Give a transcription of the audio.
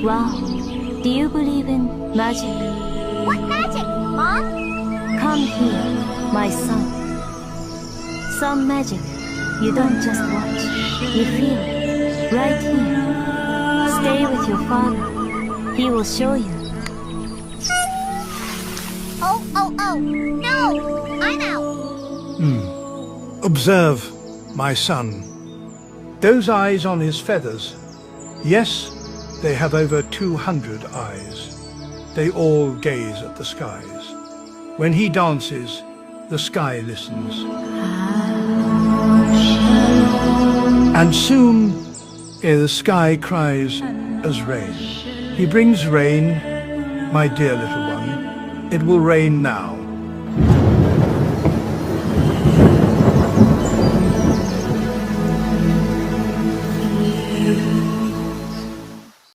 Wow. Do you believe in magic? What magic, Mom? Come here, my son. Some magic. You don't just watch. You feel it. Right here. Stay with your father. He will show you. Oh. No! I'm out. Observe, my son. Those eyes on his feathers. Yes, they have over 200 eyes. They all gaze at the skies. When he dances, the sky listens. And soon, the sky cries as rain. He brings rain, my dear little one. It will rain now.